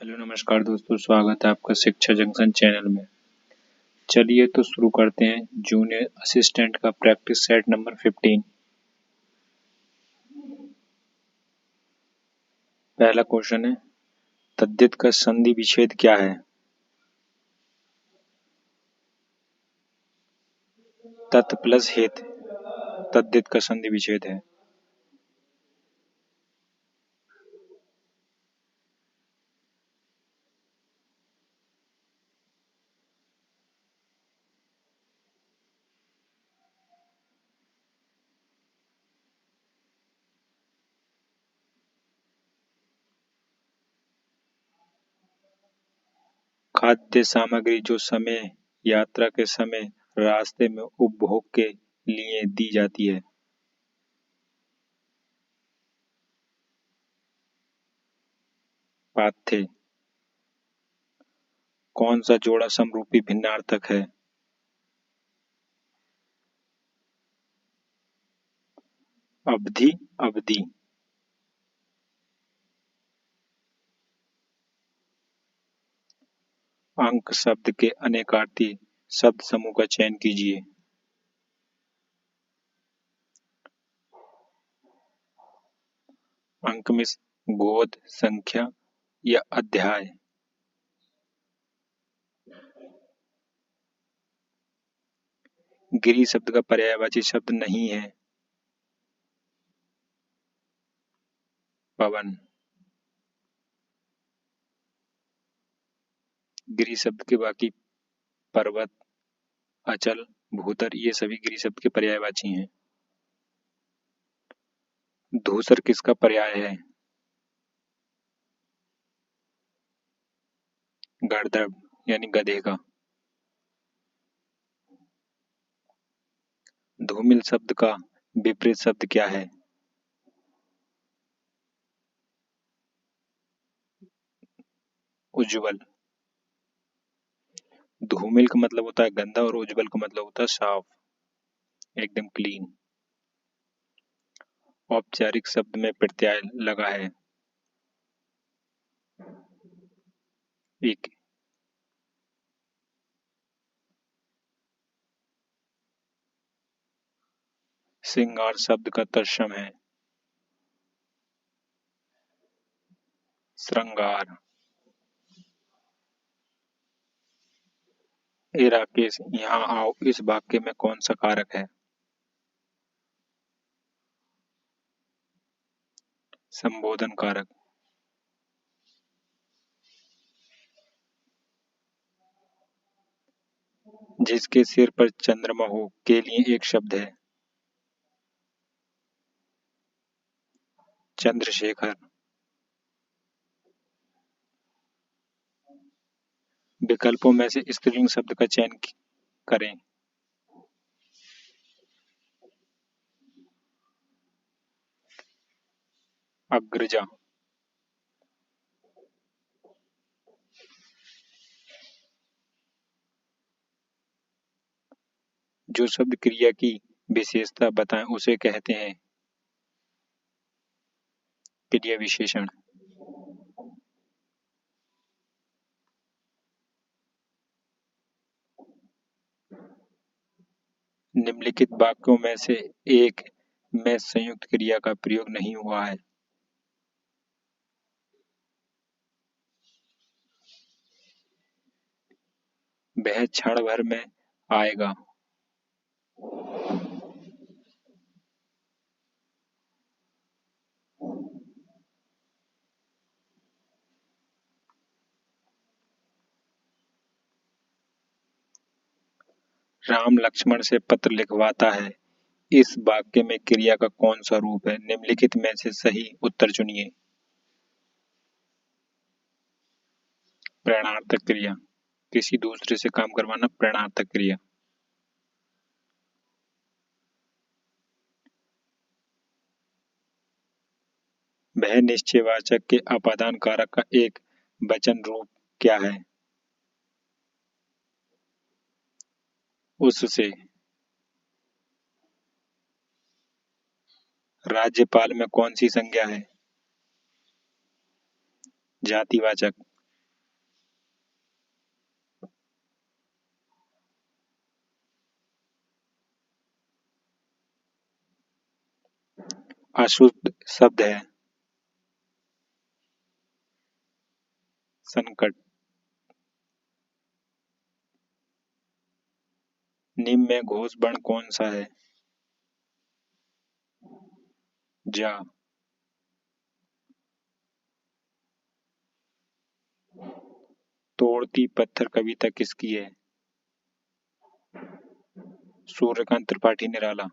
Hello नमस्कार दोस्तों, स्वागत है आपका शिक्षा जंक्शन चैनल में। चलिए तो शुरू करते हैं जूनियर असिस्टेंट का प्रैक्टिस सेट नंबर 15। पहला क्वेश्चन है, तद्धित का संधि विच्छेद क्या है? तत् प्लस हेत तद्धित का संधि विच्छेद है। खाद्य सामग्री जो समय यात्रा के समय रास्ते में उपभोग के लिए दी जाती है। पाथ्य। कौन सा जोड़ा समरूपी भिन्नार्थक है? अवधि अवधि। अंक शब्द के अनेकार्थी शब्द समूह का चयन कीजिए। अंक में गोद, संख्या या अध्याय। गिरी शब्द का पर्यायवाची शब्द नहीं है। पवन। गिरी शब्द के बाकी पर्वत, अचल, भूतर ये सभी गिरी शब्द के पर्यायवाची हैं। धूसर किसका पर्याय है? गड़दड़ यानी गधे का। धूमिल शब्द का विपरीत शब्द क्या है? उज्ज्वल। धूमिल का मतलब होता है गंदा और उज्ज्वल का मतलब होता है साफ, एकदम क्लीन। औपचारिक शब्द में प्रत्यय लगा है। एक। श्रृंगार शब्द का तत्सम है श्रृंगार। ए राकेश यहाँ आओ इस वाक्य में कौन सा कारक है? संबोधन कारक। जिसके सिर पर चंद्रमा हो के लिए एक शब्द है चंद्रशेखर। विकल्पों में से स्त्रीलिंग शब्द का चयन करें। अग्रजा। जो शब्द क्रिया की विशेषता बताएं उसे कहते हैं क्रिया विशेषण। निम्नलिखित वाक्यों में से एक में संयुक्त क्रिया का प्रयोग नहीं हुआ है। वह क्षण भर में आएगा। राम लक्ष्मण से पत्र लिखवाता है। इस वाक्य में क्रिया का कौन सा रूप है? निम्नलिखित में से सही उत्तर चुनिए। प्रेरणार्थक क्रिया। किसी दूसरे से काम करवाना प्रेरणार्थक क्रिया। वह निश्चयवाचक के अपादान कारक का एक वचन रूप क्या है? उससे। राज्यपाल में कौन सी संज्ञा है? जातिवाचक। अशुद्ध शब्द है। संकट। निम्न में घोष वर्ण कौन सा है? जा। तोड़ती पत्थर कविता किसकी है? सूर्यकांत त्रिपाठी निराला।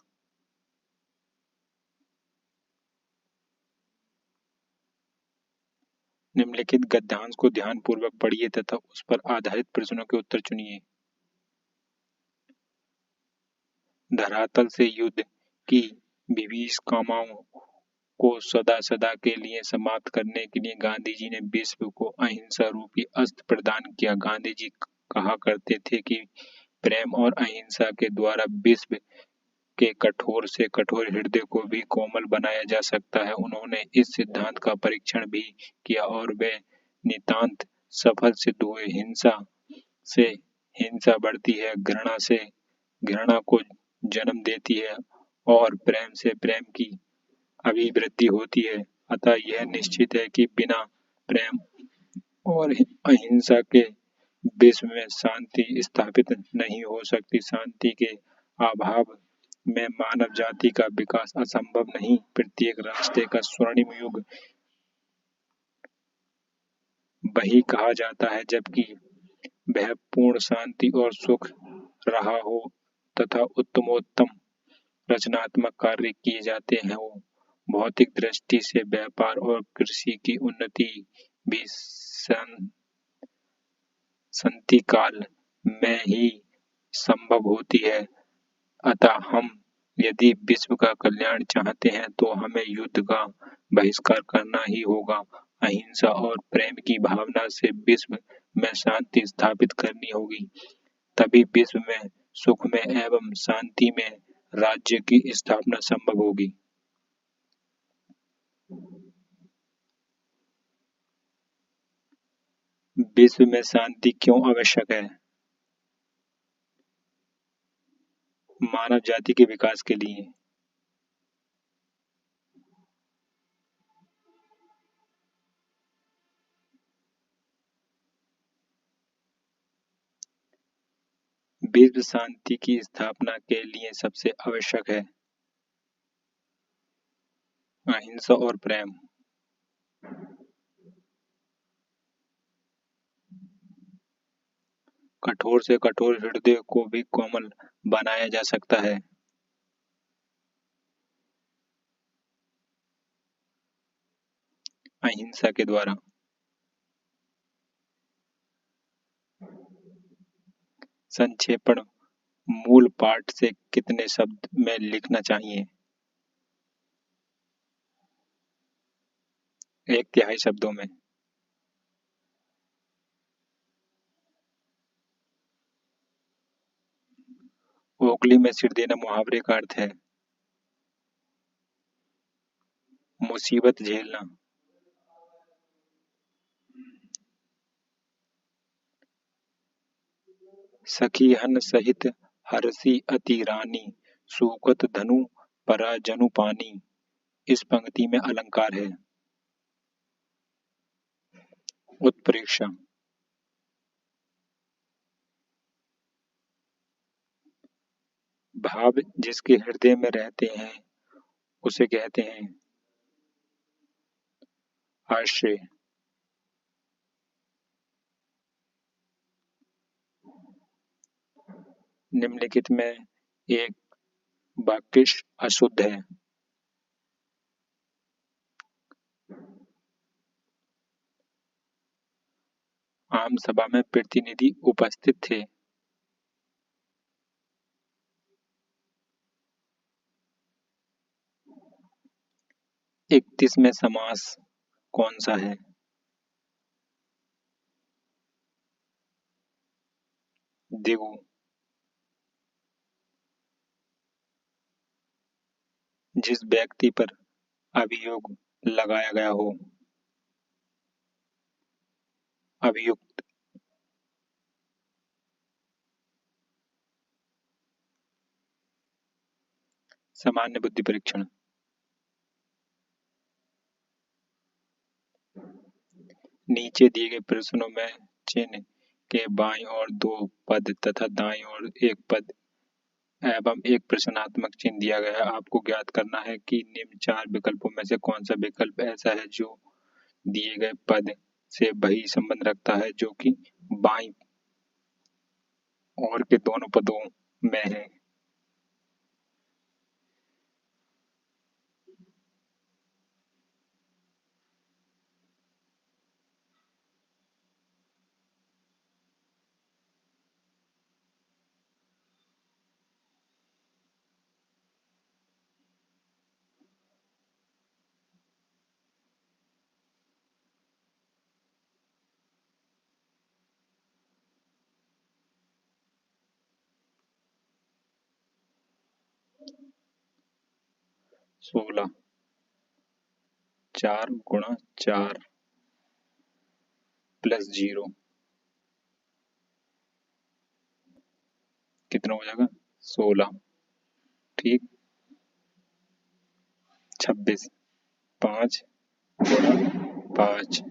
निम्नलिखित गद्यांश को ध्यानपूर्वक पढ़िए तथा उस पर आधारित प्रश्नों के उत्तर चुनिए। धरातल से युद्ध की विभीषिकाओं को सदा सदा के लिए समाप्त करने के लिए गांधी जी ने विश्व को अहिंसा रूपी अस्त्र प्रदान किया। गांधी जी कहा करते थे कि प्रेम और अहिंसा के द्वारा विश्व के कठोर से कठोर हृदय को भी कोमल बनाया जा सकता है। उन्होंने इस सिद्धांत का परीक्षण भी किया और वे नितांत सफल सिद्ध हुए। हिंसा से हिंसा बढ़ती है, घृणा से घृणा को जन्म देती है और प्रेम से प्रेम की अभिवृद्धि होती है। अतः यह निश्चित है कि बिना प्रेम और अहिंसा के विश्व में शांति स्थापित नहीं हो सकती। शांति के अभाव में मानव जाति का विकास असंभव नहीं। प्रत्येक रास्ते का स्वर्णिम युग वही कहा जाता है जबकि वह पूर्ण शांति और सुख रहा हो तथा उत्तमोत्तम रचनात्मक कार्य किए जाते हैं। भौतिक दृष्टि से व्यापार और कृषि की उन्नति भी संति काल में ही संभव होती है। अतः हम यदि विश्व का कल्याण चाहते हैं तो हमें युद्ध का बहिष्कार करना ही होगा। अहिंसा और प्रेम की भावना से विश्व में शांति स्थापित करनी होगी। तभी विश्व में सुख में एवं शांति में राज्य की स्थापना संभव होगी। विश्व में शांति क्यों आवश्यक है? मानव जाति के विकास के लिए। विश्व शांति की स्थापना के लिए सबसे आवश्यक है अहिंसा और प्रेम। कठोर से कठोर हृदय को भी कोमल बनाया जा सकता है। अहिंसा के द्वारा। संक्षेपण मूल पाठ से कितने शब्द में लिखना चाहिए? 1/3 शब्दों में। ओखली में सिर देना मुहावरे का अर्थ है मुसीबत झेलना। सखीहन सहित हरसी अति रानी सूकत धनु पराजनु पानी। इस पंक्ति में अलंकार है उत्प्रेक्षा। भाव जिसके हृदय में रहते हैं उसे कहते हैं आश्रय। निम्नलिखित में एक वाक्य अशुद्ध है। आम सभा में प्रतिनिधि उपस्थित थे। 31 में समास कौन सा है? दिगु। जिस व्यक्ति पर अभियोग लगाया गया हो। अभियुक्त। सामान्य बुद्धि परीक्षण। नीचे दिए गए प्रश्नों में चिन्ह के बाईं ओर 2 पद तथा दाईं ओर 1 पद एवं एक प्रश्नात्मक चिन्ह दिया गया है। आपको ज्ञात करना है कि निम्न 4 विकल्पों में से कौन सा विकल्प ऐसा है जो दिए गए पद से वही संबंध रखता है जो कि बाईं ओर के दोनों पदों में है। सोलह 4 गुणा 4 प्लस 0 कितना हो जाएगा 16। ठीक 26 5 गुणा 5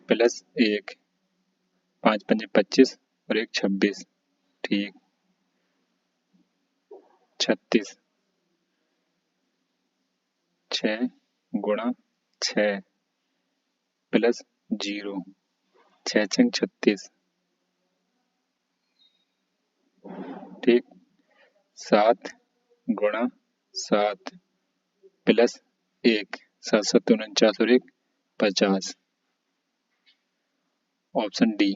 प्लस 1 5 पंजे 25 और 1 26। ठीक 36 6 गुणा 6 प्लस 0 6 छंग 36। ठीक 7 गुणा 7 प्लस 1 7 7 49 और 1 50। Option D.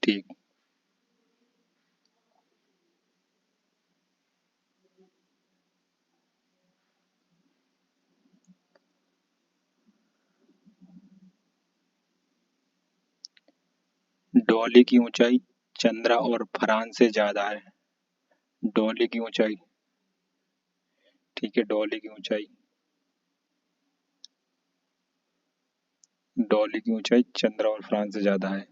ठीक डोली की ऊंचाई चंद्रा और फरहान से ज्यादा है। डोली की ऊंचाई ठीक है डोली की ऊंचाई चंद्रा और फरहान से ज्यादा है।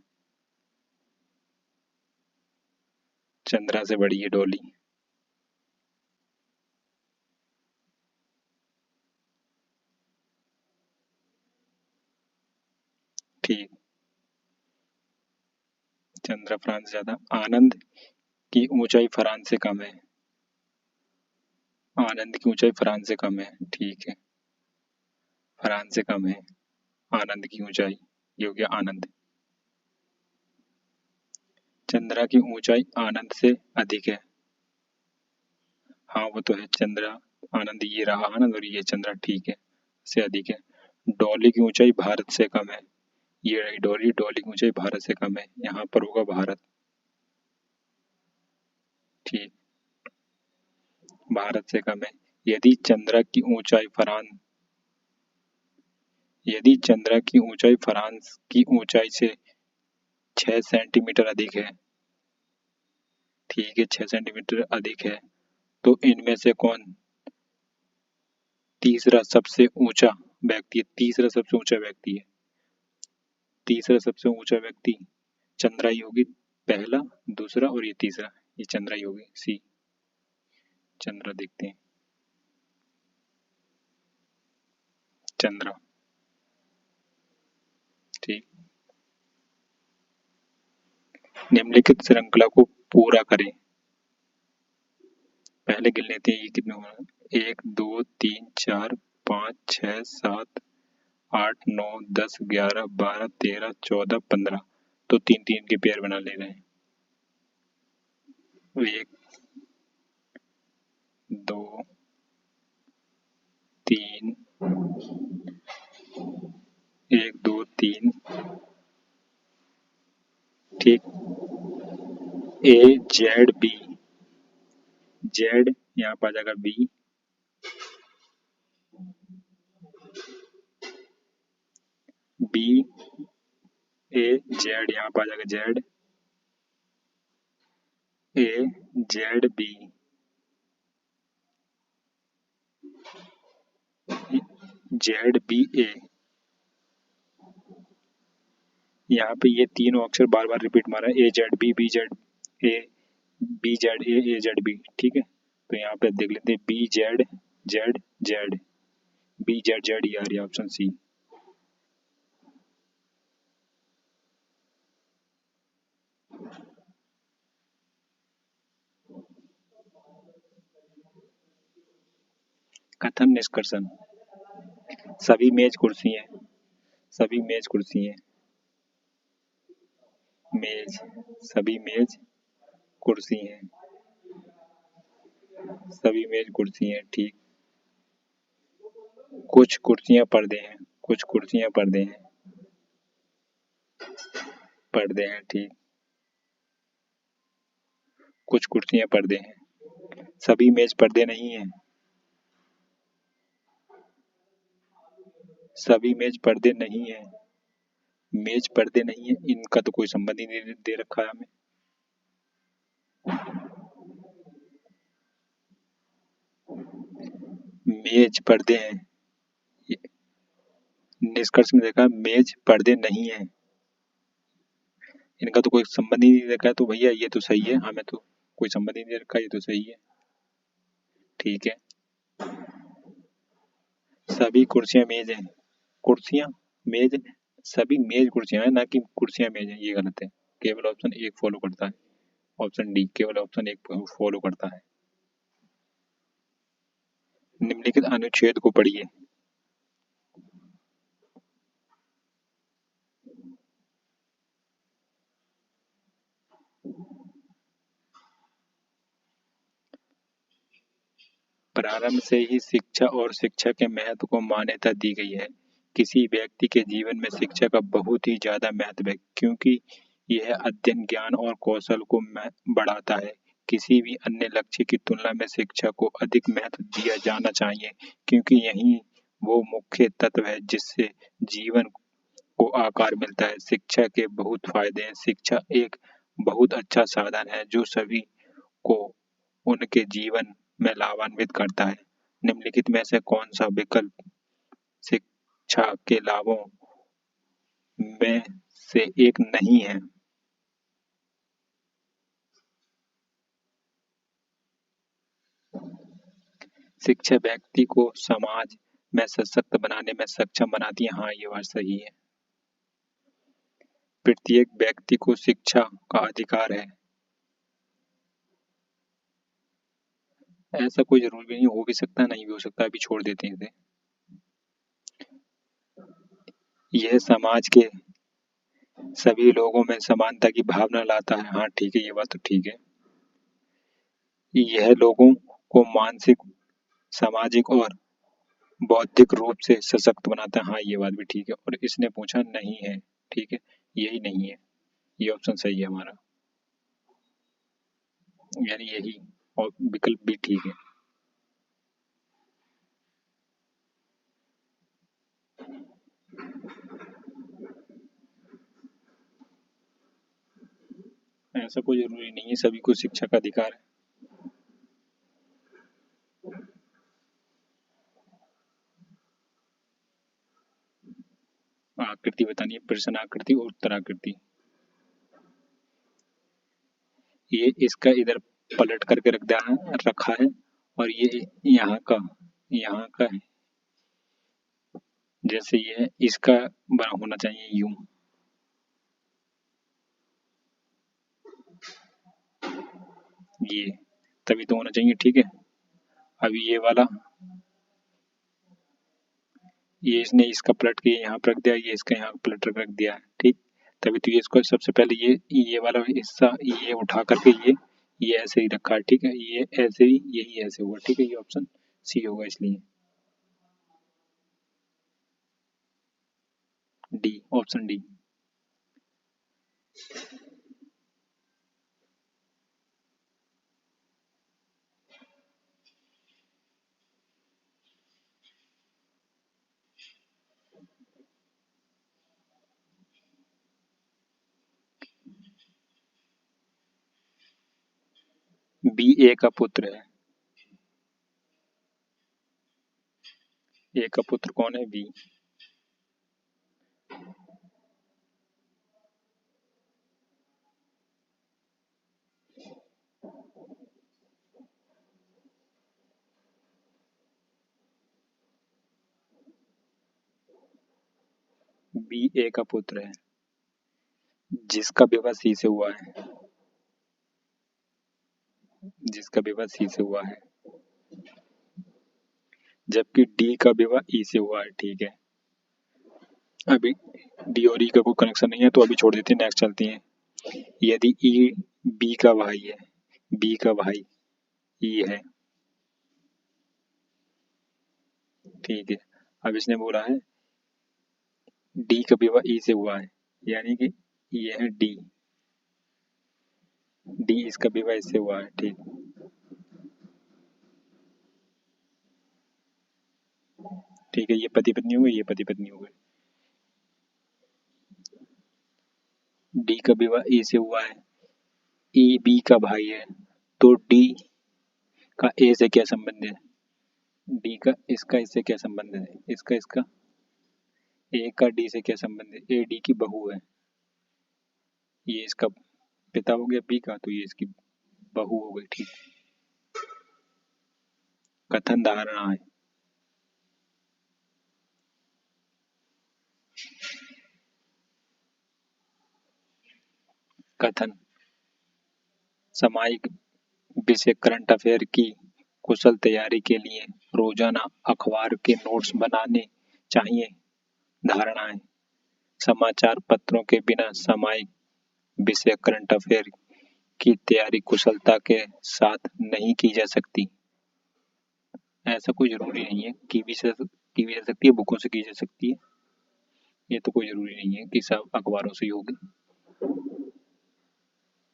चंद्रा से बड़ी है डोली। ठीक चंद्रा फरहान से ज्यादा। आनंद की ऊंचाई फरहान से कम है। आनंद की ऊंचाई फरहान से कम है। ठीक है फरहान से कम है आनंद की ऊंचाई। ये हो गया आनंद। चंद्रा की ऊंचाई आनंद से अधिक है। हाँ वो तो है चंद्रा आनंद ये रहा आनंद और ये चंद्रा ठीक है से अधिक है। डोली की ऊंचाई भारत से कम है। ये रही डोली डोली की ऊंचाई भारत से कम है यहाँ पर होगा भारत। ठीक भारत से कम है। यदि चंद्रा की ऊंचाई फरहान यदि चंद्रा की ऊंचाई फरहान की ऊंचाई से 6 सेंटीमीटर अधिक है। ठीक है 6 सेंटीमीटर अधिक है तो इनमें से कौन तीसरा सबसे ऊंचा व्यक्ति है। तीसरा सबसे ऊंचा व्यक्ति है। तीसरा सबसे ऊंचा व्यक्ति चंद्रा ही होगी। पहला दूसरा और ये तीसरा ये चंद्रा ही होगी सी। चंद्रा देखते हैं चंद्रा। ठीक निम्नलिखित श्रृंखला को पूरा करें। पहले गिन लेते हैं ये कितने हो रहा है 1 2 3 4 5 6 7 8 9 10 11 12 13 14 15 तो 3 3 के पेयर बना ले रहे हैं। 1 2 3 1 2 3 ठीक ए जेड बी जेड यहाँ पर आ जाएगा बी बी ए जेड यहाँ पर आ जाएगा Z A Z B Z B A. यहाँ पे ये तीनों अक्षर बार बार रिपीट मारा है A Z B Z A B Z A Z B. ठीक है तो यहाँ पे देख लेते हैं B Z Z Z B Z Z ये आ रही है ऑप्शन सी। कथन निष्कर्षण। सभी मेज कुर्सी हैं। सभी मेज कुर्सी हैं। मेज। सभी मेज कुर्सी हैं। सभी मेज कुर्सी हैं। ठीक। कुछ कुर्सियां पर्दे हैं। कुछ कुर्सियां पर्दे हैं। पर्दे हैं। ठीक। कुछ कुर्सियां पर्दे हैं। सभी मेज पर्दे नहीं हैं। सभी मेज पर्दे नहीं हैं। मेज पर्दे नहीं है, इनका तो कोई संबंध ही नहीं दे रखा है हमें। मेज पर्दे हैं। निष्कर्ष में देखा मेज पर्दे नहीं है, इनका तो कोई संबंध ही नहीं रखा है, तो भैया ये तो सही है, हमें तो कोई संबंध ही नहीं रखा, ये तो सही है। ठीक है। सभी कुर्सियां मेज हैं। कुर्सियां मेज। सभी मेज कुर्सियां हैं, ना कि कुर्सियां मेज हैं, ये गलत है। केवल ऑप्शन एक फॉलो करता है। ऑप्शन डी केवल ऑप्शन एक फॉलो करता है। निम्नलिखित अनुच्छेद को पढ़िए। प्रारंभ से ही शिक्षा और शिक्षा के महत्व को मान्यता दी गई है। किसी व्यक्ति के जीवन में शिक्षा का बहुत ही ज्यादा महत्व है, क्योंकि यह अध्ययन, ज्ञान और कौशल को बढ़ाता है। किसी भी अन्य लक्ष्य की तुलना में शिक्षा को अधिक महत्व दिया जाना चाहिए, क्योंकि यही वो मुख्य तत्व है जिससे जीवन को आकार मिलता है। शिक्षा के बहुत फायदे हैं। शिक्षा एक बहुत अच्छा साधन है जो सभी को उनके जीवन में लाभान्वित करता है। निम्नलिखित में से कौन सा विकल्प शिक्षा के लाभों में से एक नहीं है? शिक्षा व्यक्ति को समाज में सशक्त बनाने में सक्षम बनाती है। हाँ, ये बात सही है। प्रत्येक व्यक्ति को शिक्षा का अधिकार है। ऐसा कोई जरूरी नहीं, हो भी सकता है, नहीं भी हो सकता, अभी छोड़ देते हैं इसे। यह समाज के सभी लोगों में समानता की भावना लाता है। हाँ ठीक है, ये बात तो ठीक है। यह लोगों को मानसिक, सामाजिक और बौद्धिक रूप से सशक्त बनाता है। हाँ, ये बात भी ठीक है। और इसने पूछा नहीं है। ठीक है, यही नहीं है, ये ऑप्शन सही है हमारा, यानी यही, और विकल्प भी ठीक है। ऐसा कोई जरूरी नहीं है, सभी को शिक्षा का अधिकार है। आकृति बतानी है, प्रश्न आकृति और उत्तराकृति। ये इसका इधर पलट करके रखा है, और ये यहाँ का है। जैसे ये इसका बना होना चाहिए यूं। ये तभी तो होना चाहिए। ठीक है। अभी ये वाला, ये इसने इसका पलट के यहाँ पर रख दिया, ये इसका यहाँ पलट रख दिया है। ठीक। तभी तो ये इसको सबसे पहले ये वाला हिस्सा ये उठा करके ये ऐसे ही रखा है। ठीक है, ये ऐसे ही, यही ऐसे हुआ। ठीक है, ये ऑप्शन सी होगा इसलिए। D, option D. बी ए का पुत्र है। ए का पुत्र कौन है? बी। बी ए का पुत्र है, जिसका विवाह सी से हुआ है। जिसका विवाह सी से हुआ है। जबकि डी का विवाह ई से हुआ है। ठीक है, अभी डी और ई का कोई कनेक्शन नहीं है तो अभी छोड़ देते हैं, नेक्स्ट चलती हैं। यदि ई बी का भाई है, बी का भाई ई है, ठीक है, अब इसने बोला है डी का विवाह ई से हुआ है, यानी कि ये है डी, डी इसका विवाह इससे हुआ है। ठीक, ठीक है, ये पति पत्नी हो गई, ये पति पत्नी हो गई। डी का विवाह ई से हुआ है, ई बी का भाई है, तो डी का ए से क्या संबंध है? डी का इसका इससे क्या संबंध है? इसका इसका ए का डी से क्या संबंध है? ए डी की बहू है, ये इसका पिता हो गया बी का, तो ये इसकी बहू हो गई। ठीक, कथन धारणा है। कथन सामायिक विषय करंट अफेयर की कुशल तैयारी के लिए रोजाना अखबार के नोट्स बनाने चाहिए। धारणाएं समाचार पत्रों के बिना सामायिक विषय करंट अफेयर की तैयारी कुशलता के साथ नहीं की जा सकती। ऐसा कोई जरूरी नहीं है, की भी जा सकती है, बुकों से की जा सकती है, ये तो कोई जरूरी नहीं है कि सब अखबारों से ही होगी।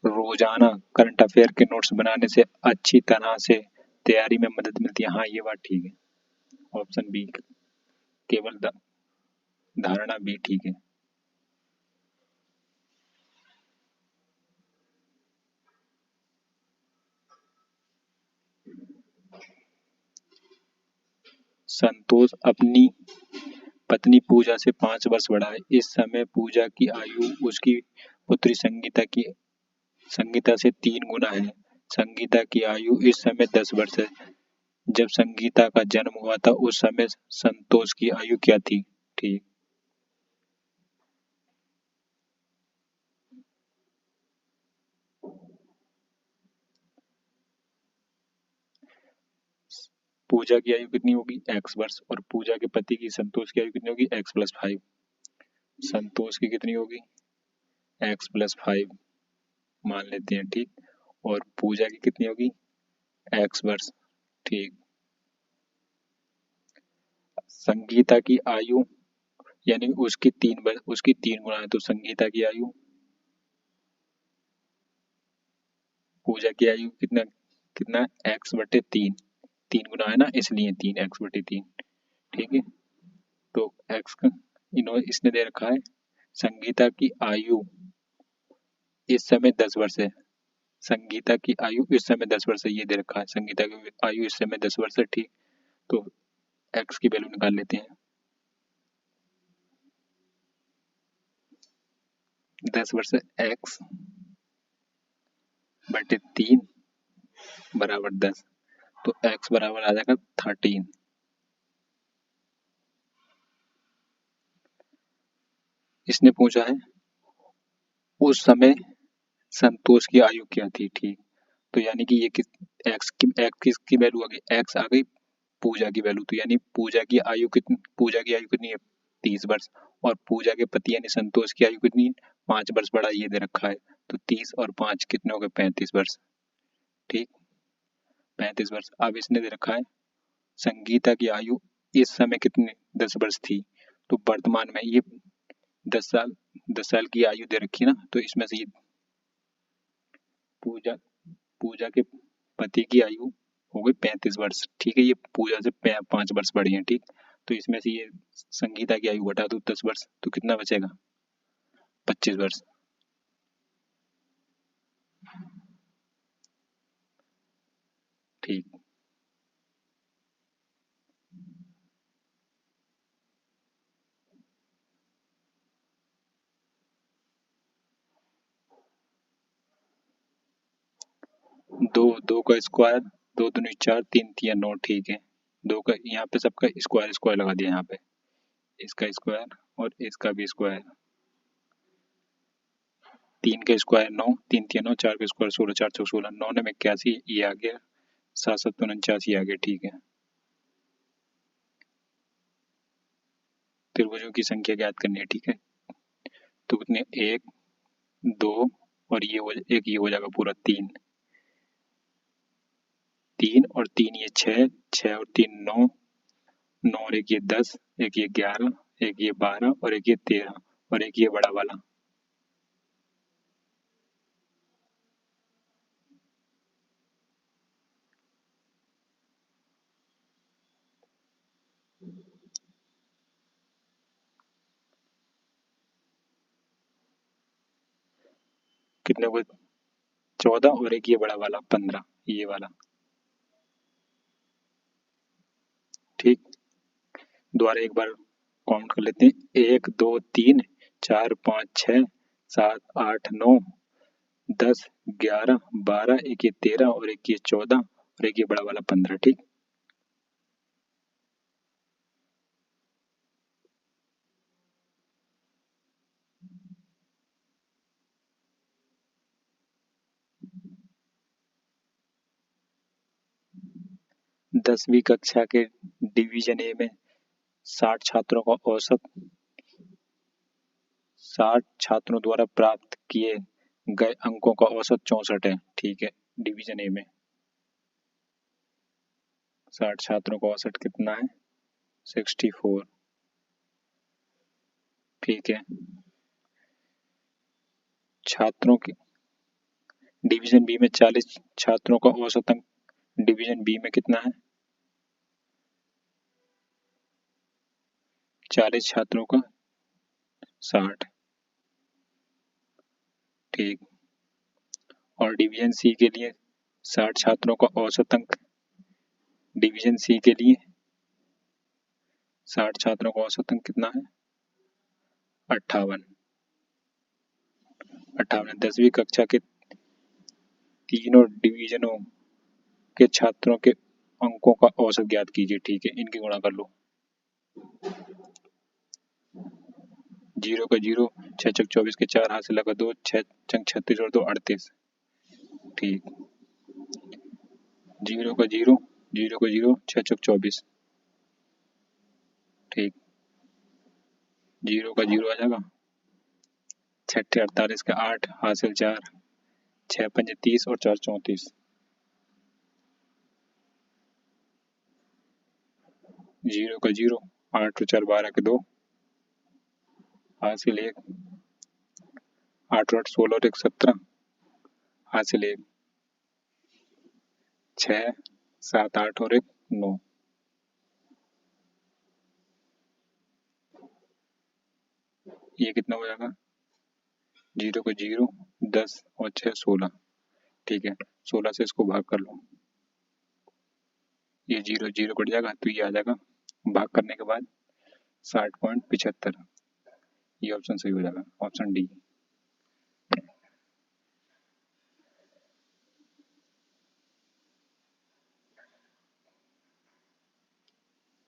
रोजाना करंट अफेयर के नोट्स बनाने से अच्छी तरह से तैयारी में मदद मिलती है। हाँ, ये बात ठीक है, ऑप्शन बी केवल धारणा बी ठीक है। संतोष अपनी पत्नी पूजा से 5 वर्ष बड़ा है। इस समय पूजा की आयु उसकी पुत्री संगीता से 3 गुना है। संगीता की आयु इस समय 10 वर्ष है। जब संगीता का जन्म हुआ था उस समय संतोष की आयु क्या थी? ठीक, पूजा की आयु कितनी होगी? x वर्ष। और पूजा के पति की संतोष की आयु कितनी होगी? x+5। संतोष की कितनी होगी? x+5 मान लेते हैं। ठीक, और पूजा की कितनी होगी? x वर्ष। ठीक, संगीता की आयु यानी उसकी 3 गुना है, तो संगीता की आयु पूजा की आयु कितना कितना? x/3, 3 गुना है ना, इसलिए 3x/3। ठीक है, तो x का इसने दे रखा है संगीता की आयु इस समय 10 वर्ष है। संगीता की आयु इस समय 10 वर्ष है, ये दे रखा है संगीता की आयु इस समय 10 वर्ष है। ठीक, तो x की वैल्यू निकाल लेते हैं। 10 वर्ष x/3 बराबर 10, तो x बराबर आ जाएगा 13। इसने पूछा है उस समय संतोष की आयु क्या थी। ठीक, तो यानी कि ये किसकी वैल्यू आ गई? एक्स आ गई पूजा की वैल्यू, तो यानी पूजा की आयु कितनी है? 30 वर्ष। और पूजा के पति यानी संतोष की आयु कितनी है? 5 वर्ष बड़ा, ये दे रखा है, तो 30 और 5 कितने हो गए? 35 वर्ष। ठीक, 35 वर्ष। अब इसने दे रखा है संगीता की आयु इस समय कितनी 10 वर्ष थी, तो वर्तमान में ये 10 साल 10 साल की आयु दे रखी है ना, तो इसमें से ये पूजा पूजा के पति की आयु हो गई 35 वर्ष। ठीक है, ये पूजा से 5 वर्ष बड़े हैं। ठीक, तो इसमें से ये संगीता की आयु घटा दो 10 वर्ष, तो कितना बचेगा? 25 वर्ष। ठीक, दो दो का स्क्वायर, 2 दूनी 4, 3 तिया 9। ठीक है, दो का यहाँ पे सबका स्क्वायर स्क्वायर लगा दिया, यहाँ पे इसका स्क्वायर और इसका भी स्क्वायर। 3 का स्क्वायर 9, 3 तिया 9, 4 का स्क्वायर 16, 4 चौक 16, 9 ने 81, ये आ गया, 7 7 49 आ गया। ठीक है, त्रिभुजों की संख्या ज्ञात करनी है, ठीक है। तो कितने, 1 2 और ये हो जाएगा पूरा 3, 3 और 3 ये 6, 6 और 3 9, 9 और 1 ये 10, एक ये 11, एक ये 12 और एक ये 13 और एक ये बड़ा वाला। कितने को, 14 और एक ये बड़ा वाला 15, ये वाला, ठीक। दोबारा एक बार काउंट कर लेते हैं, 1 2 3 4 5 6 7 8 9 10 11 12, एक ये 13 और एक ये 14 और एक ये बड़ा वाला 15, ठीक। दसवीं कक्षा के डिवीजन ए में 60 छात्रों का औसत 60 छात्रों द्वारा प्राप्त किए गए अंकों का औसत 64 है, ठीक है। डिवीजन ए में 60 छात्रों का औसत कितना है, 64, ठीक है। छात्रों की डिवीजन बी में 40 छात्रों का औसत अंक डिवीजन बी में कितना है, 40 छात्रों का 60, ठीक। और डिवीजन सी के लिए 60 छात्रों का औसत अंक डिवीजन सी के लिए 60 छात्रों का औसत अंक कितना है, 58, 58। 10वीं कक्षा के तीनों डिवीजनों के छात्रों के अंकों का औसत ज्ञात कीजिए, ठीक है। इनकी गुणा कर लो, 0 का 0, 6 चक 24 के 4 हाथ से लगा 2, 6 चंग 36 और 2 38, ठीक। 0 का 0, 0 का 0, 6 चक 24, ठीक। 0 का 0 आ जाएगा, 6 48 का 8 हासिल 4, 6 पंजे 30 और 4 34, 0 का 0, 8 और 4 12 के 2 हासिल 1, 8 और 8 16 और 1 17 हासिल 1, 6 7 8 और 1 9, ये कितना हो जाएगा, 0 का 0, 10 और 6 16, ठीक है। 16 से इसको भाग कर लो, ये 0 0 कट जाएगा तो ये आ जाएगा, भाग करने के बाद 60.75, ये ऑप्शन सही हो जाएगा, ऑप्शन डी।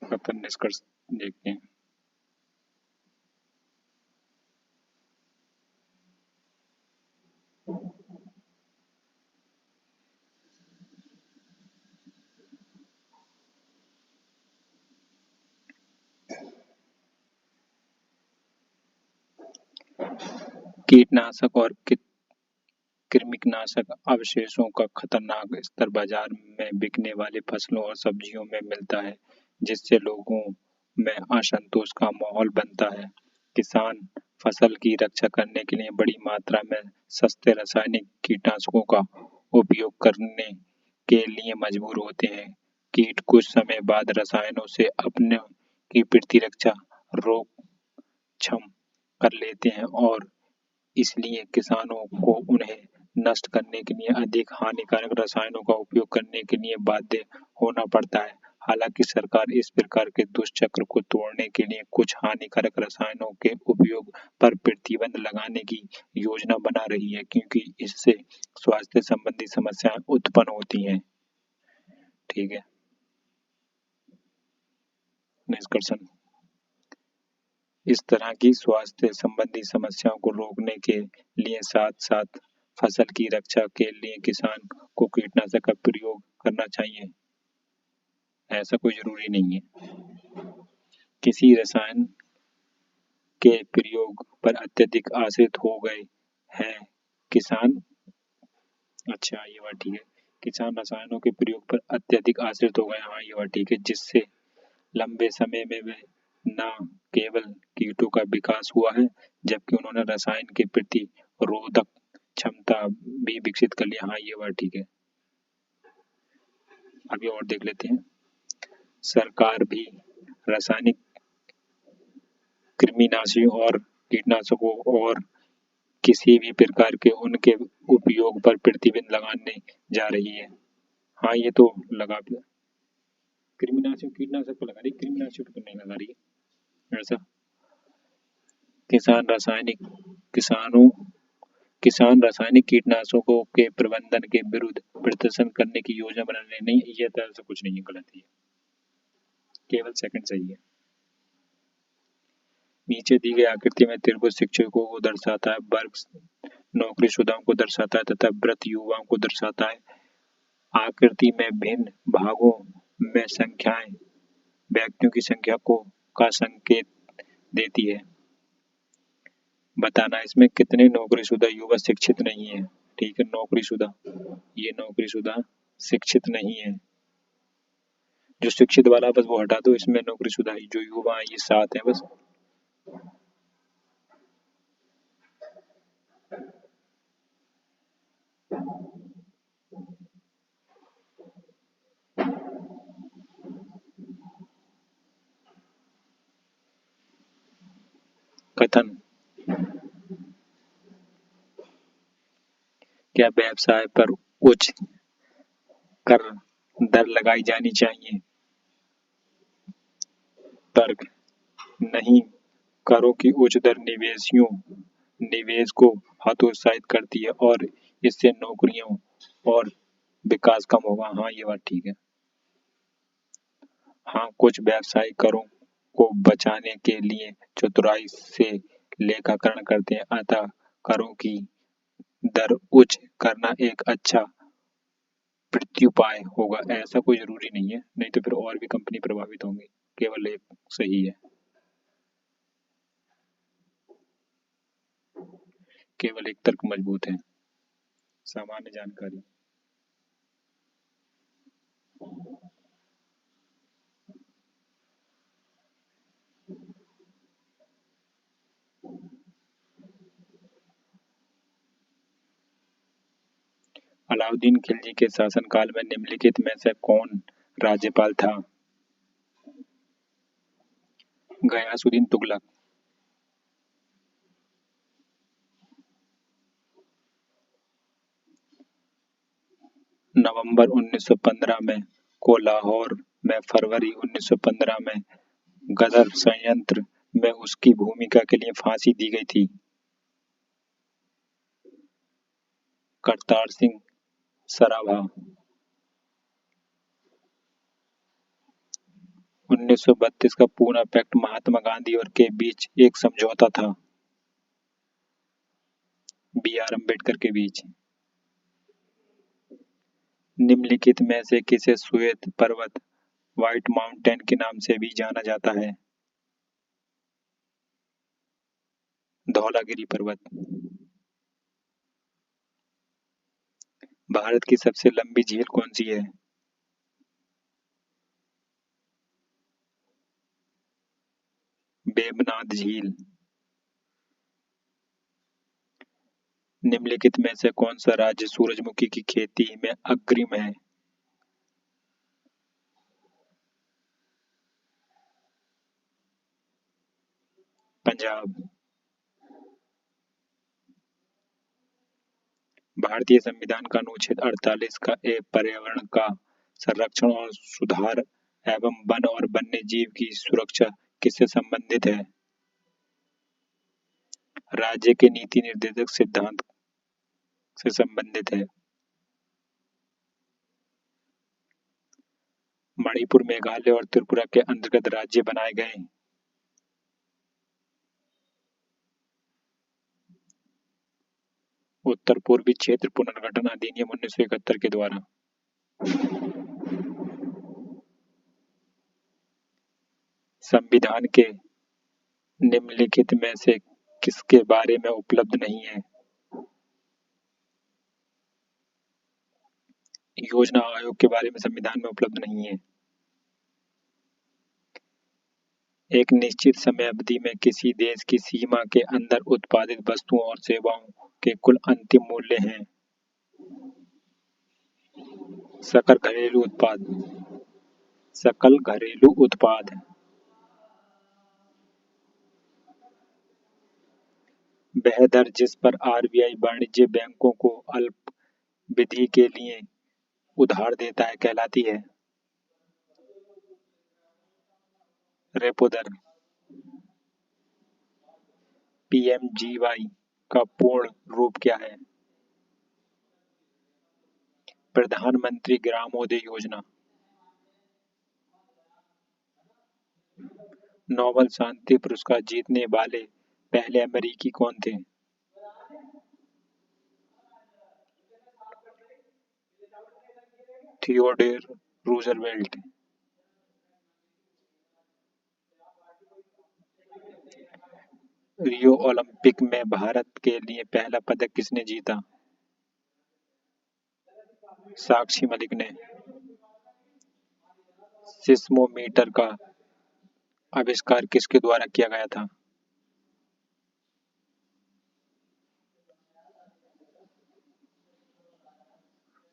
अपन निष्कर्ष देखते हैं। कीटनाशक और कृमिनाशक अवशेषों का खतरनाक स्तर बाजार में बिकने वाली फसलों और सब्जियों में मिलता है, जिससे लोगों में असंतोष का माहौल बनता है। किसान फसल की रक्षा करने के लिए बड़ी मात्रा में सस्ते रासायनिक कीटनाशकों का उपयोग करने के लिए मजबूर होते हैं। कीट कुछ समय बाद रसायनों से अपने की प्रतिरक्षा रोग क्षम कर लेते हैं और इसलिए किसानों को उन्हें नष्ट करने के लिए अधिक हानिकारक रसायनों का उपयोग करने के लिए बाध्य होना पड़ता है। हालांकि सरकार इस प्रकार के दुष्चक्र को तोड़ने के लिए कुछ हानिकारक रसायनों के उपयोग पर प्रतिबंध लगाने की योजना बना रही है, क्योंकि इससे स्वास्थ्य संबंधी समस्याएं उत्पन्न होती हैं, ठीक है। निष्कर्षण, इस तरह की स्वास्थ्य संबंधी समस्याओं को रोकने के लिए साथ साथ फसल की रक्षा के लिए किसान को कीटनाशक का प्रयोग करना चाहिए। ऐसा कोई जरूरी नहीं है। किसी रसायन के प्रयोग पर अत्यधिक आश्रित हो गए हैं। किसान, अच्छा ये बात ठीक है, किसान रसायनों के प्रयोग पर अत्यधिक आश्रित हो गए, हाँ ये बात ठीक है, जिससे लंबे समय में वे न केवल कीटों का विकास हुआ है, जबकि उन्होंने रसायन के प्रति रोधक क्षमता भी विकसित कर लिया, हाँ ये बात ठीक है। अभी और देख लेते हैं। सरकार भी रासायनिक कृमिनाशियों और कीटनाशकों और किसी भी प्रकार के उनके उपयोग पर प्रतिबंध लगाने जा रही है। हाँ ये तो लगा दिया, कृमिनाशक कीटनाशक पर लगा रही, कृमिनाशक पर नहीं लगा रही है ऐसा। किसान रासायनिक कीटनाशकों के प्रबंधन के विरुद्ध प्रदर्शन करने की योजना बनाने नहीं, ये तो ऐसा कुछ नहीं है, गलत है, केवल सेकंड सही है। नीचे दी गई आकृति में त्रिभुज शिक्षकों को दर्शाता है, वर्ग नौकरीशुदाओं को दर्शाता है तथा वृत्त युवाओं को दर्शाता है। आकृति में भिन्न भागों में संख्याएं व्यक्तियों की संख्या को का संकेत देती है। बताना इसमें कितने नौकरीशुदा युवा शिक्षित नहीं है। ठीक है, नौकरीशुदा, ये नौकरीशुदा शिक्षित नहीं है, जो शिक्षित वाला बस वो हटा दो, इसमें नौकरीशुदा ही जो युवा ये 7 है बस। कथन, क्या व्यवसाय पर उच्च कर दर लगाई जानी चाहिए? तर्क, नहीं, करों की उच्च दर निवेश को हतोत्साहित करती है और इससे नौकरियों और विकास कम होगा, हाँ ये बात ठीक है। हाँ, कुछ व्यवसायी करों को बचाने के लिए चतुराई से लेखाकरण करते हैं, अतः करों की दर उच्च करना एक अच्छा प्रत्युपाय होगा, ऐसा कोई जरूरी नहीं है, नहीं तो फिर और भी कंपनी प्रभावित होंगी, केवल एक सही है, केवल एक तर्क मजबूत है। सामान्य जानकारी, अलाउद्दीन खिलजी के शासनकाल में निम्नलिखित में से कौन राज्यपाल था? गयासुद्दीन तुगलक। नवंबर 1915 में को लाहौर में, फरवरी 1915 में गदर संयंत्र में उसकी भूमिका के लिए फांसी दी गई थी। करतार सिंह सराभा। 1932 का पूना पैक्ट महात्मा गांधी और के बीच एक समझौता था। बी.आर. अम्बेडकर के बीच। निम्नलिखित में से किसे श्वेत पर्वत व्हाइट माउंटेन के नाम से भी जाना जाता है? धौलागिरी पर्वत। भारत की सबसे लंबी झील कौन सी है? वेम्बनाड झील। निम्नलिखित में से कौन सा राज्य सूरजमुखी की खेती में अग्रिम है? पंजाब। भारतीय संविधान का अनुच्छेद 48 का ए पर्यावरण का संरक्षण और सुधार एवं वन और वन्य जीव की सुरक्षा किससे संबंधित है? राज्य के नीति निर्देशक सिद्धांत से संबंधित है। मणिपुर, मेघालय और त्रिपुरा के अंतर्गत राज्य बनाए गए। उत्तर पूर्वी क्षेत्र पुनर्गठन अधिनियम 1971 के द्वारा। संविधान के निम्नलिखित में से किसके बारे में उपलब्ध नहीं है? योजना आयोग के बारे में संविधान में उपलब्ध नहीं है। एक निश्चित समय अवधि में किसी देश की सीमा के अंदर उत्पादित वस्तुओं और सेवाओं के कुल अंतिम मूल्य हैं। सकल घरेलू उत्पाद। सकल घरेलू उत्पाद। वह दर जिस पर आरबीआई वाणिज्य बैंकों को अल्प विधि के लिए उधार देता है कहलाती है रेपो दर। पीएमजीवाई का पूर्ण रूप क्या है? प्रधानमंत्री ग्रामोदय योजना। नोबेल शांति पुरस्कार जीतने वाले पहले अमेरिकी कौन थे? Theodore Roosevelt. रियो ओलंपिक में भारत के लिए पहला पदक किसने जीता? साक्षी मलिक ने। सिस्मोमीटर का आविष्कार किसके द्वारा किया गया था?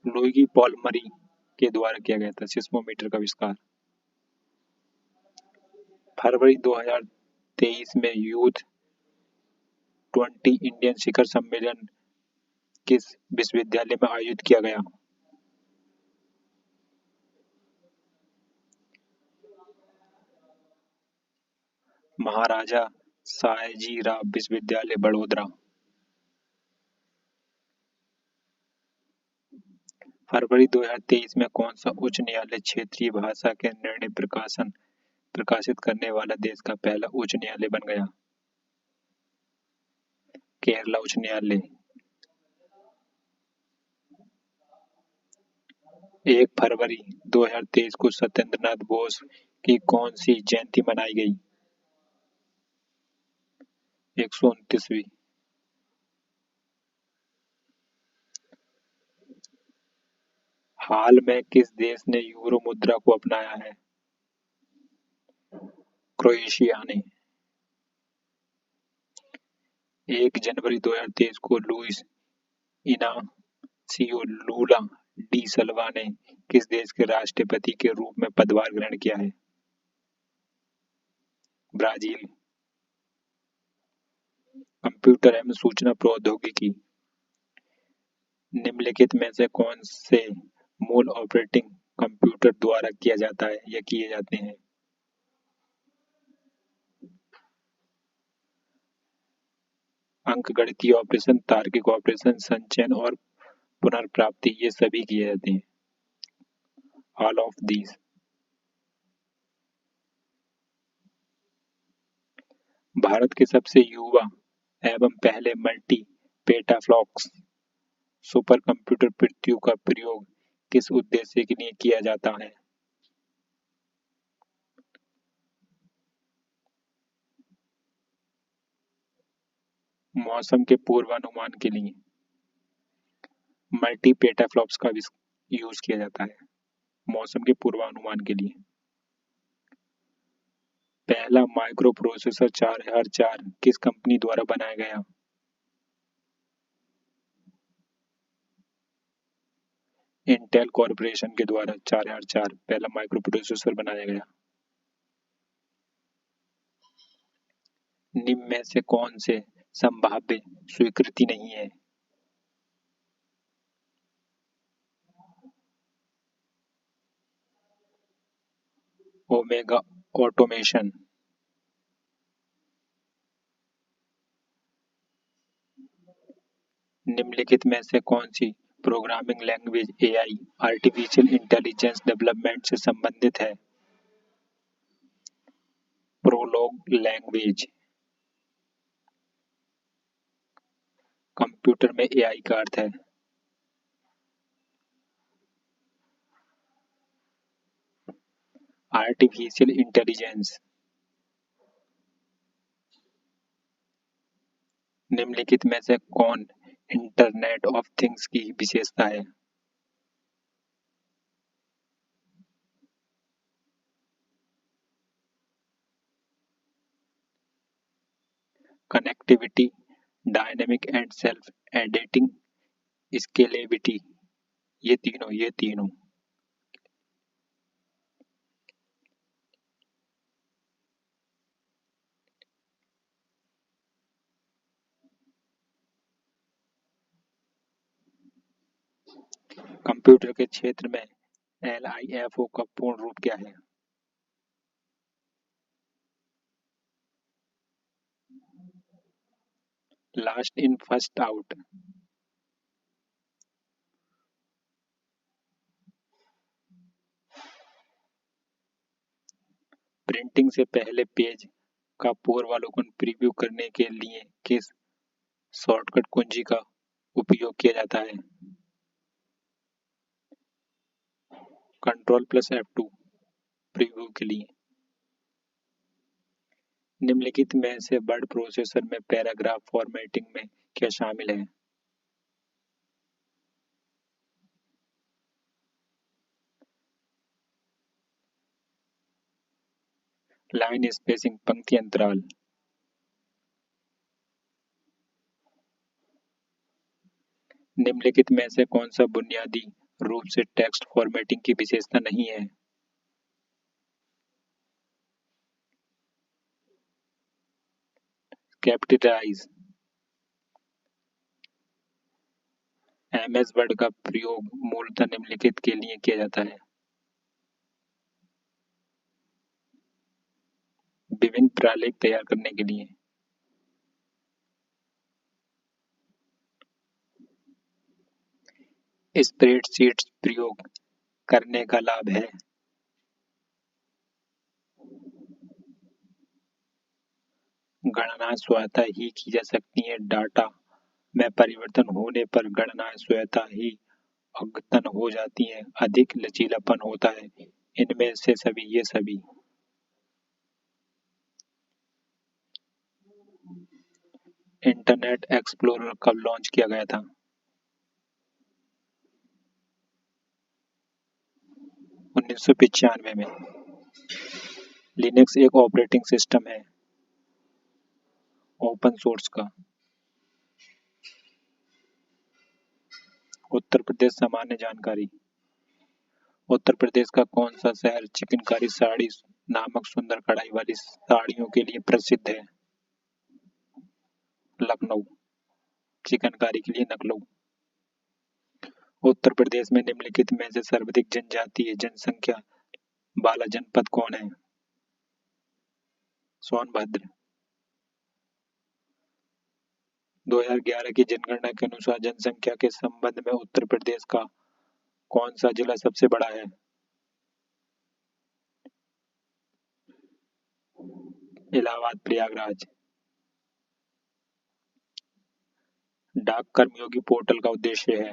लुईगी पॉलमरी के द्वारा किया गया था सिस्मोमीटर का आविष्कार। फरवरी 2023 में यूथ 20 इंडियन शिखर सम्मेलन किस विश्वविद्यालय में आयोजित किया गया? महाराजा सायाजीराव विश्वविद्यालय बड़ोदरा। फरवरी 2023 में कौन सा उच्च न्यायालय क्षेत्रीय भाषा के निर्णय प्रकाशित करने वाला देश का पहला उच्च न्यायालय बन गया? केरला उच्च न्यायालय। 1 फरवरी 2023 को सत्येंद्रनाथ बोस की कौन सी जयंती मनाई गई? 129वीं। हाल में किस देश ने यूरो मुद्रा को अपनाया है? क्रोएशिया ने। 1 जनवरी 2023 को लुइस इनासियो लूला डी सिल्वा ने किस देश के राष्ट्रपति के रूप में पदभार ग्रहण किया है? ब्राजील। कंप्यूटर एवं सूचना प्रौद्योगिकी। निम्नलिखित में से कौन से मूल ऑपरेटिंग कंप्यूटर द्वारा किया जाता है या किए जाते हैं? अंकगणितीय ऑपरेशन, तार्किक ऑपरेशन, संचयन और पुनर्प्राप्ति ये सभी किए जाते हैं। All of these. भारत के सबसे युवा एवं पहले मल्टी पेटाफ्लॉप्स सुपर कंप्यूटर पृथ्वी का प्रयोग किस उद्देश्य के लिए किया जाता है? मौसम के पूर्वानुमान के लिए मल्टी पेटाफ्लॉप्स का यूज किया जाता है मौसम के पूर्वानुमान के लिए। पहला माइक्रो प्रोसेसर 4004 किस कंपनी द्वारा बनाया गया? इंटेल कॉर्पोरेशन के द्वारा 4004 पहला माइक्रो प्रोसेसर बनाया गया। निम्न में से कौन से संभाव्य स्वीकृति नहीं है? Omega automation. निम्नलिखित में से कौन सी programming language AI artificial intelligence development से संबंधित है? Prolog language. कंप्यूटर में एआई का अर्थ है आर्टिफिशियल इंटेलिजेंस। निम्नलिखित में से कौन इंटरनेट ऑफ थिंग्स की विशेषता है? Connectivity, dynamic and self editing, scalability. ये तीनों। कंप्यूटर के क्षेत्र में LIFO का पूर्ण रूप क्या है? Last in first out. Printing से पहले पेज का पूर्वावलोकन प्रीव्यू करने के लिए किस शॉर्टकट कुंजी का उपयोग किया जाता है? Ctrl+F2 प्रीव्यू के लिए। निम्नलिखित में से वर्ड प्रोसेसर में पैराग्राफ फॉर्मेटिंग में क्या शामिल है? लाइन स्पेसिंग, पंक्ति अंतराल। निम्नलिखित में से कौन सा बुनियादी रूप से टेक्स्ट फॉर्मेटिंग की विशेषता नहीं है? कैपिटलाइज। MS वर्ड का प्रयोग मूलतः निम्नलिखित के लिए किया जाता है? विभिन्न प्रलेख तैयार करने के लिए। स्प्रेडशीट प्रयोग करने का लाभ है? गणना स्वतः ही की जा सकती है। डाटा में परिवर्तन होने पर गणनाएं स्वतः ही अद्यतन हो जाती हैं। अधिक लचीलापन होता है। इनमें से सभी ये सभी। इंटरनेट एक्सप्लोरर कब लॉन्च किया गया था? 1995 में। लिनक्स एक ऑपरेटिंग सिस्टम है ओपन सोर्स का। उत्तर प्रदेश सामान्य जानकारी। उत्तर प्रदेश का कौन सा शहर चिकनकारी साड़ी नामक सुंदर कढ़ाई वाली साड़ियों के लिए प्रसिद्ध है? लखनऊ। चिकनकारी के लिए लखनऊ। उत्तर प्रदेश में निम्नलिखित में से सर्वाधिक जनजातीय जनसंख्या वाला जनपद कौन है? सोनभद्र। 2011 की जनगणना के अनुसार जनसंख्या के संबंध में उत्तर प्रदेश का कौन सा जिला सबसे बड़ा है? इलाहाबाद, प्रयागराज। डाक कर्मयोगी पोर्टल का उद्देश्य है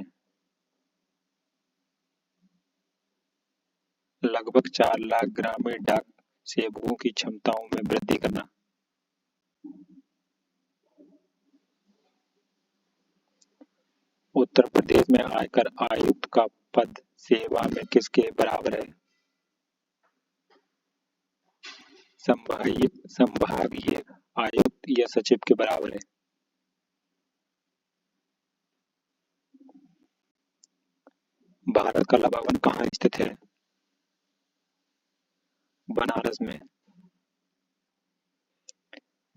लगभग 4 लाख ग्रामीण डाक सेवकों की क्षमताओं में वृद्धि करना। उत्तर प्रदेश में आयकर आयुक्त का पद सेवा में किसके बराबर है? संभागीय आयुक्त या सचिव के बराबर है। भारत का लवा वन कहाँ स्थित है? बनारस में।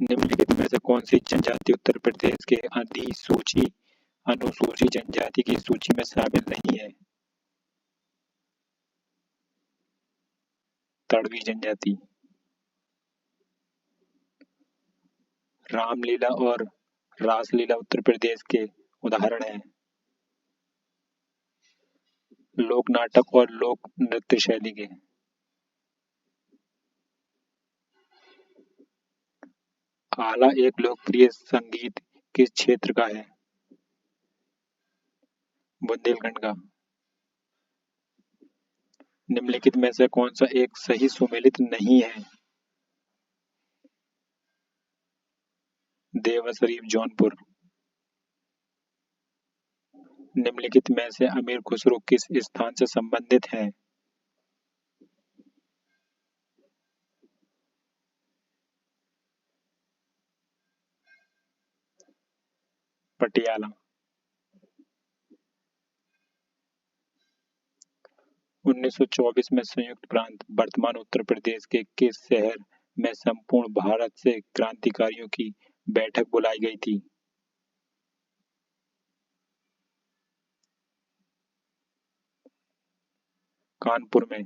निम्नलिखित में से कौन सी जनजाति उत्तर प्रदेश के अनुसूची जनजाति की सूची में शामिल नहीं है? तड़वी जनजाति। रामलीला और रासलीला उत्तर प्रदेश के उदाहरण हैं। लोक नाटक और लोक नृत्य शैली के। आला एक लोकप्रिय संगीत किस क्षेत्र का है? बुंदेलखंड का। निम्नलिखित में से कौन सा एक सही सुमेलित नहीं है? देवा शरीफ, जौनपुर। निम्नलिखित में से अमीर खुसरो किस स्थान से संबंधित हैं? पटियाला। 1924 में संयुक्त प्रांत वर्तमान उत्तर प्रदेश के किस शहर में संपूर्ण भारत से क्रांतिकारियों की बैठक बुलाई गई थी? कानपुर में।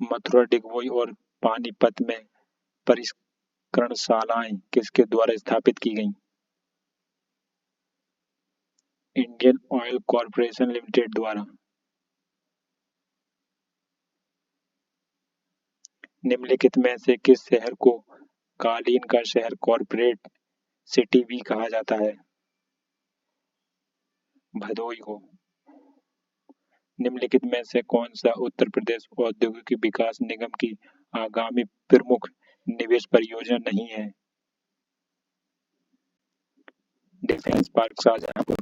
मथुरा, डिगबोई और पानीपत में परिष्करणशालाएं किसके द्वारा स्थापित की गईं? इंडियन ऑयल कॉरपोरेशन लिमिटेड द्वारा। निम्नलिखित में से किस शहर को कालीन का शहर कॉरपोरेट सिटी भी कहा जाता है? भदोई को। निम्नलिखित में से कौन सा उत्तर प्रदेश औद्योगिक विकास निगम की आगामी प्रमुख निवेश परियोजना नहीं है? Defence park Shahjahanpur.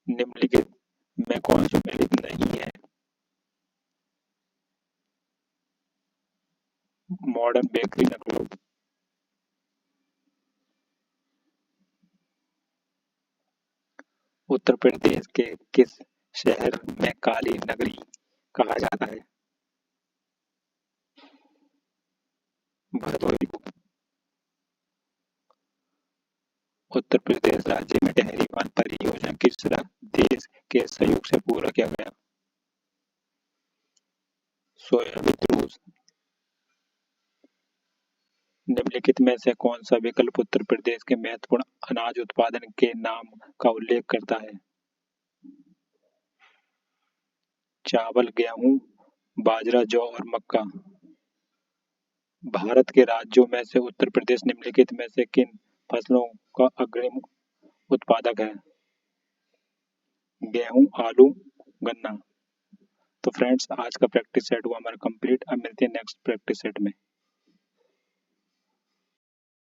निम्नलिखित में कौन सम्मिलित नहीं है? Modern bakery Lucknow. उत्तर प्रदेश के किस शहर में काली नगरी कहा जाता है? भदोई को। उत्तर प्रदेश राज्य में टहरीवाल परियोजना किस देश के सहयोग से पूरा किया गया? सोवियत रूस। निम्नलिखित में से कौन सा विकल्प उत्तर प्रदेश के महत्वपूर्ण अनाज उत्पादन के नाम का उल्लेख करता है? चावल, गेहूं, बाजरा, जौ और मक्का। भारत के राज्यों में से उत्तर प्रदेश निम्नलिखित में से किन फसलों का अग्रणी उत्पादक है? गेहूं, आलू, गन्ना। तो फ्रेंड्स, आज का प्रैक्टिस सेट हुआ हमारा कंप्लीट। अब मिलते हैं नेक्स्ट प्रैक्टिस सेट में।